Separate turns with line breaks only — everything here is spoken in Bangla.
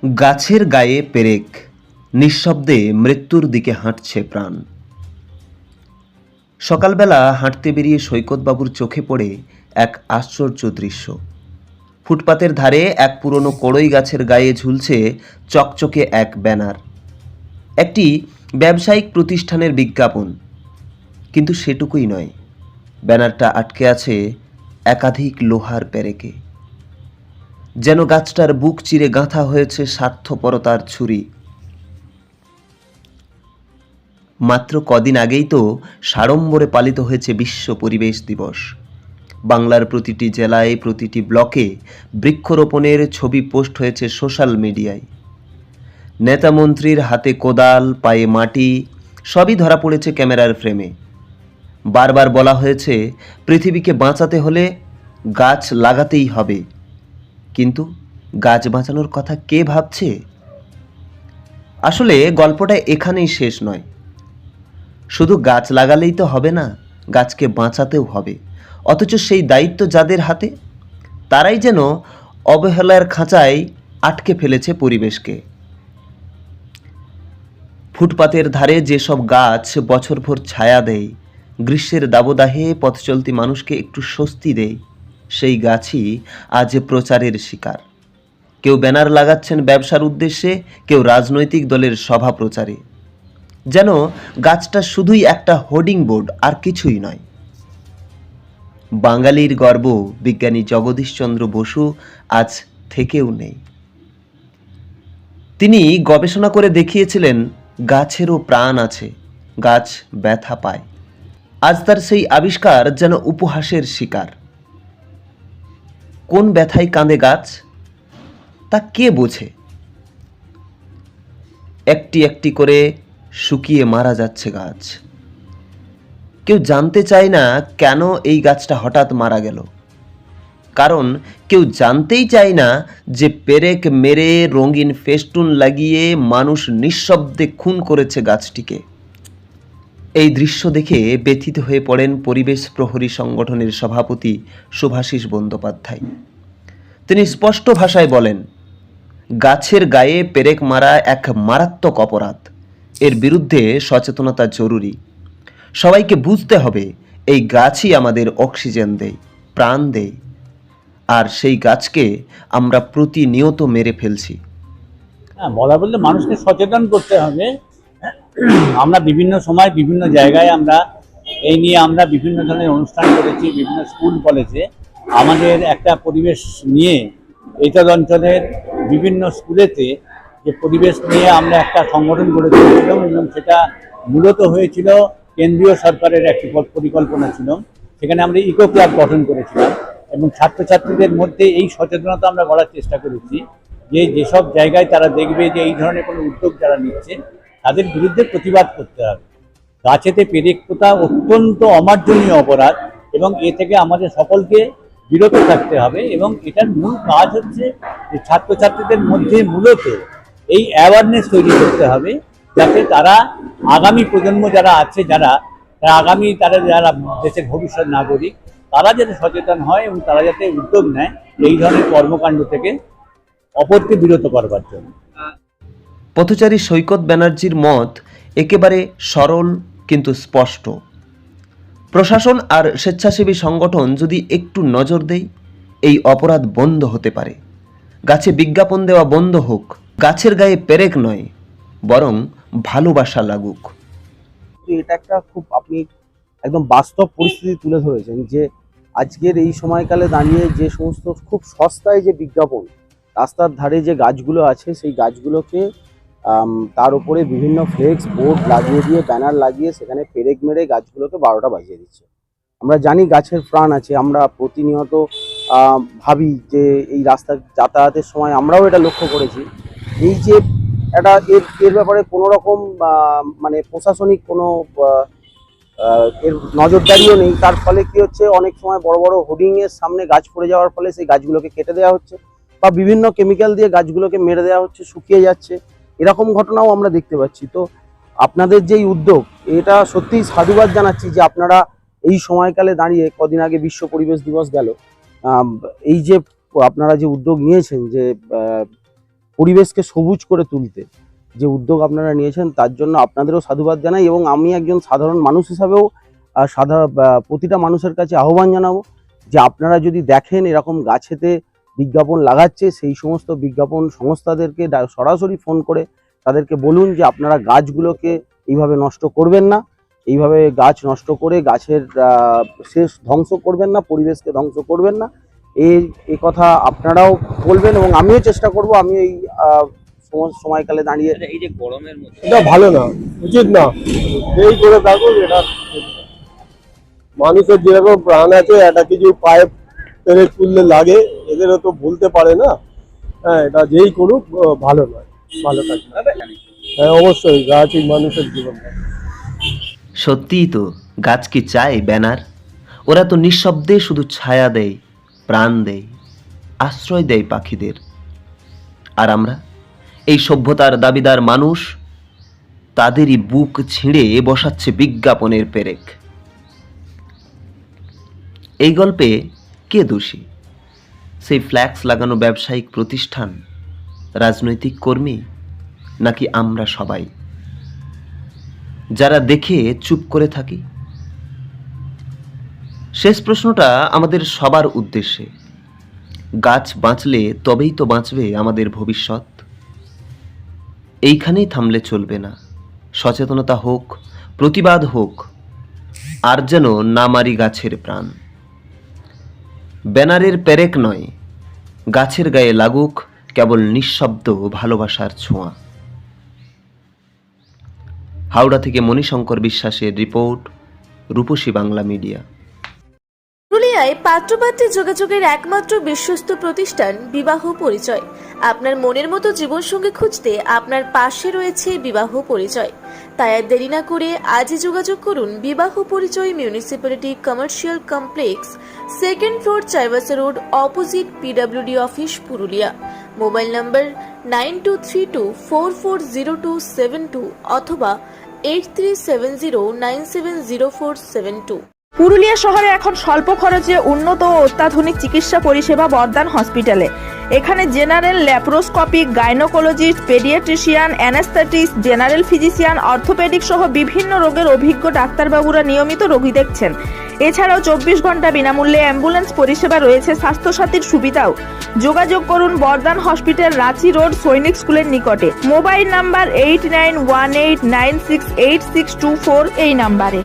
গাছের গায়ে পেরেক, নিঃশব্দে মৃত্যুর দিকে হাঁটছে প্রাণ। সকালবেলা হাঁটতে বেরিয়ে সৈকতবাবুর চোখে পড়ে এক আশ্চর্য দৃশ্য। ফুটপাতের ধারে এক পুরনো কড়ই গাছের গায়ে ঝুলছে চকচকে এক ব্যানার, একটি ব্যবসায়িক প্রতিষ্ঠানের বিজ্ঞাপন। কিন্তু সেটুকুই নয়, ব্যানারটা আটকে আছে একাধিক লোহার পেরেকে, যেন গাছটার বুক চিরে গাঁথা হয়েছে স্বার্থপরতার ছুরি। মাত্র কদিন আগেই তো সাড়ম্বরে পালিত হয়েছে বিশ্ব পরিবেশ দিবস। বাংলার প্রতিটি জেলায়, প্রতিটি ব্লকে বৃক্ষরোপণের ছবি পোস্ট হয়েছে সোশ্যাল মিডিয়ায়। নেতা মন্ত্রীর হাতে কোদাল, পায়ে মাটি, সবই ধরা পড়েছে ক্যামেরার ফ্রেমে। বারবার বলা হয়েছে পৃথিবীকে বাঁচাতে হলে গাছ লাগাতেই হবে। কিন্তু গাছ বাঁচানোর কথা কে ভাবছে? আসলে গল্পটা এখানেই শেষ নয়। শুধু গাছ লাগালেই তো হবে না, গাছকে বাঁচাতেও হবে। অথচ সেই দায়িত্ব যাদের হাতে, তারাই যেন অবহেলার খাঁচায় আটকে ফেলেছে পরিবেশকে। ফুটপাতের ধারে যেসব গাছ বছরভর ছায়া দেয়, গ্রীষ্মের দাবদাহে পথচলতি মানুষকে একটু স্বস্তি দেয়, সেই গাছই আজ প্রচারের শিকার। কেউ ব্যানার লাগাচ্ছেন ব্যবসার উদ্দেশ্যে, কেউ রাজনৈতিক দলের সভা প্রচারে। যেন গাছটা শুধুই একটা হোর্ডিং বোর্ড, আর কিছুই নয়। বাঙালির গর্ব বিজ্ঞানী জগদীশচন্দ্র বসু আজ থেকেও নেই। তিনি গবেষণা করে দেখিয়েছিলেন গাছেরও প্রাণ আছে, গাছ ব্যথা পায়। আজ তার সেই আবিষ্কার যেন উপহাসের শিকার। কোন ব্যথায় কাঁদে গাছ, তা কে বোঝে? একটি একটি করে শুকিয়ে মারা যাচ্ছে গাছ। কেউ জানতে চায় না কেন এই গাছটা হঠাৎ মারা গেল, কারণ কেউ জানতেই চায় না যে পেরেক মেরে রঙিন ফেস্টুন লাগিয়ে মানুষ নিঃশব্দে খুন করেছে গাছটিকে। এই দৃশ্য দেখে ব্যথিত হয়ে পড়েন পরিবেশ প্রহরী সংগঠনের সভাপতি শুভাশিস বন্দ্যোপাধ্যায়। তিনি স্পষ্ট ভাষায় বলেন, গাছের গায়ে পেরেক মারা এক মারাত্মক অপরাধ। এর বিরুদ্ধে সচেতনতা জরুরি। সবাইকে বুঝতে হবে এই গাছই আমাদের অক্সিজেন দেয়, প্রাণ দেয়, আর সেই গাছকে আমরা প্রতিনিয়ত মেরে ফেলছি।
হ্যাঁ, বলা বললে মানুষকে সচেতন করতে হবে। আমরা বিভিন্ন সময় বিভিন্ন জায়গায় আমরা এই নিয়ে আমরা বিভিন্ন ধরনের অনুষ্ঠান করেছি, বিভিন্ন স্কুল কলেজে আমাদের একটা পরিবেশ নিয়ে এইতদ অঞ্চলের বিভিন্ন স্কুলেতে যে পরিবেশ নিয়ে আমরা একটা সংগঠন গড়ে তুলেছিলাম, এবং সেটা মূলত হয়েছিল কেন্দ্রীয় সরকারের একটি পরিকল্পনা ছিল। সেখানে আমরা ইকো ক্লাব গঠন করেছিলাম এবং ছাত্রছাত্রীদের মধ্যে এই সচেতনতা আমরা গড়ার চেষ্টা করেছি যে যেসব জায়গায় তারা দেখবে যে এই ধরনের কোনো উদ্যোগ যারা নিচ্ছে তাদের বিরুদ্ধে প্রতিবাদ করতে হবে। গাছেতে পেরেক পোঁতা অত্যন্ত অমার্জনীয় অপরাধ এবং এ থেকে আমাদের সকলকে বিরত থাকতে হবে। এবং এটার মূল কাজ হচ্ছে যে ছাত্রছাত্রীদের মধ্যে মূলত এই অ্যাওয়ারনেস তৈরি করতে হবে, যাতে তারা আগামী প্রজন্ম যারা আছে, যারা যারা দেশের ভবিষ্যৎ নাগরিক, তারা যাতে সচেতন হয় এবং তারা যাতে উদ্যোগ নেয় এই ধরনের কর্মকাণ্ড থেকে অপরকে বিরত করবার জন্য।
পথচারী সৈকত ব্যানার্জির মত একেবারে সরল কিন্তু স্পষ্ট। প্রশাসন আর স্বেচ্ছাসেবী সংগঠন যদি একটু নজর দেয়, এই অপরাধ বন্ধ হতে পারে। গাছে বিজ্ঞাপন দেওয়া বন্ধ হোক, গাছের গায়ে পেরেক নয়, বরং ভালোবাসা লাগুক।
এটা একটা খুব আপনি একদম বাস্তব পরিস্থিতি তুলে ধরেছেন যে আজকের এই সময়কালে দাঁড়িয়ে যে সমস্ত খুব সস্তায় যে বিজ্ঞাপন, রাস্তার ধারে যে গাছগুলো আছে সেই গাছগুলোকে তার উপরে বিভিন্ন ফ্লেক্স বোর্ড লাগিয়ে দিয়ে, ব্যানার লাগিয়ে সেখানে পেরেক মেরে গাছগুলোকে 12টা বাজিয়ে দিচ্ছে। আমরা জানি গাছের প্রাণ আছে, আমরা প্রতিনিয়ত ভাবি যে এই রাস্তা যাতায়াতের সময় আমরাও এটা লক্ষ্য করেছি। এই যে এটা এর ব্যাপারে কোনো রকম মানে প্রশাসনিক কোনো এর নজরদারিও নেই। তার ফলে কি হচ্ছে, অনেক সময় বড় বড় হোর্ডিংয়ের সামনে গাছ পড়ে যাওয়ার ফলে সেই গাছগুলোকে কেটে দেওয়া হচ্ছে বা বিভিন্ন কেমিক্যাল দিয়ে গাছগুলোকে মেরে দেওয়া হচ্ছে, শুকিয়ে যাচ্ছে। এরকম ঘটনাও আমরা দেখতে পাচ্ছি। তো আপনাদের যেই উদ্যোগ, এটা সত্যিই সাধুবাদ জানাচ্ছি যে আপনারা এই সময়কালে দাঁড়িয়ে, কদিন আগে বিশ্ব পরিবেশ দিবস গেল, এই যে আপনারা যে উদ্যোগ নিয়েছেন যে পরিবেশকে সবুজ করে তুলতে যে উদ্যোগ আপনারা নিয়েছেন তার জন্য আপনাদেরও সাধুবাদ জানাই। এবং আমি একজন সাধারণ মানুষ হিসাবেও প্রতিটা মানুষের কাছে আহ্বান জানাবো যে আপনারা যদি দেখেন এরকম গাছেতে বিজ্ঞাপন লাগাচ্ছে, সেই সমস্ত বিজ্ঞাপন সংস্থাদেরকে সরাসরি ফোন করে তাদেরকে বলুন যে আপনারা গাছগুলোকে এইভাবে নষ্ট করবেন না, এইভাবে গাছ নষ্ট করে গাছের শেষ ধ্বংস করবেন না, পরিবেশকে ধ্বংস করবেন না। এই কথা আপনারাও বলবেন এবং আমিও চেষ্টা করব। আমি এই সময়কালে দাঁড়িয়ে
এই যে গরমের মধ্যে
এটা ভালো না, উচিত না, এই করে থাকুক। এটা মানুষের যেরকম প্রাণ আছে, একটা কিছু পায়ে পেরে তুললে লাগে, এদেরও তো বলতে পারে না। হ্যাঁ, এটা যেই করুক ভালো নয়, ভালো থাকবে। হ্যাঁ অবশ্যই, গাছই মানুষের জীবন।
সত্যিই তো, গাছ কি চায় ব্যানার? ওরা তো নিঃশব্দে শুধু ছায়া দেয়, প্রাণ দেয়, আশ্রয় দেয় পাখিদের। আর আমরা এই সভ্যতার দাবিদার মানুষ, তাদেরই বুক ছিঁড়ে বসাচ্ছে বিজ্ঞাপনের পেরেক। এই গল্পে কে দোষী? সেই ফ্ল্যাক্স লাগানো ব্যবসায়িক প্রতিষ্ঠান, রাজনৈতিক কর্মী, নাকি আমরা সবাই যারা দেখে চুপ করে থাকি? শেষ প্রশ্নটা আমাদের সবার উদ্দেশ্যে। গাছ বাঁচলে তবেই তো বাঁচবে আমাদের ভবিষ্যৎ। এইখানেই থামলে চলবে না। সচেতনতা হোক, প্রতিবাদ হোক, আর যেন না মারি গাছের প্রাণ। ব্যানারের পেরেক নয়, গাছের গায়ে লাগুক কেবল নিঃশব্দ ভালোবাসার ছোঁয়া। হাওড়া থেকে মণিশঙ্কর বিশ্বাসের রিপোর্ট, রূপসী বাংলা মিডিয়া।
পুরুলিয়ায় পাত্রপাত্রী যোগাযোগের একমাত্র বিশ্বস্ত প্রতিষ্ঠান বিবাহ পরিচয়। আপনার মনের মতো জীবনসঙ্গী খুঁজতে আপনার পাশে রয়েছে বিবাহ পরিচয়। তাই আর দেরি না করে আজই যোগাযোগ করুন বিবাহ পরিচয়, municipality commercial complex, 2nd floor, Chaibasa road, opposite PWD office, Purulia. Mobile নম্বর 9232440272 অথবা 8370970472।
পুরুলিয়া শহরে এখন স্বল্প খরচে উন্নত ও অত্যাধুনিক চিকিৎসা পরিষেবা বর্ধমান হসপিটালে। এখানে general, laparoscopic, gynaecologist, paediatrician, anaesthetist, general physician, orthopaedic সহ বিভিন্ন রোগের অভিজ্ঞ ডাক্তারবাবুরা নিয়মিত রোগী দেখছেন। এছাড়াও 24 ঘন্টা বিনামূল্যে অ্যাম্বুলেন্স পরিষেবা রয়েছে, স্বাস্থ্যসাথীর সুবিধাও। যোগাযোগ করুন বর্ধমান হসপিটাল, রাঁচি রোড, সৈনিক স্কুলের নিকটে। মোবাইল নাম্বার 8918968624 এই নাম্বারে।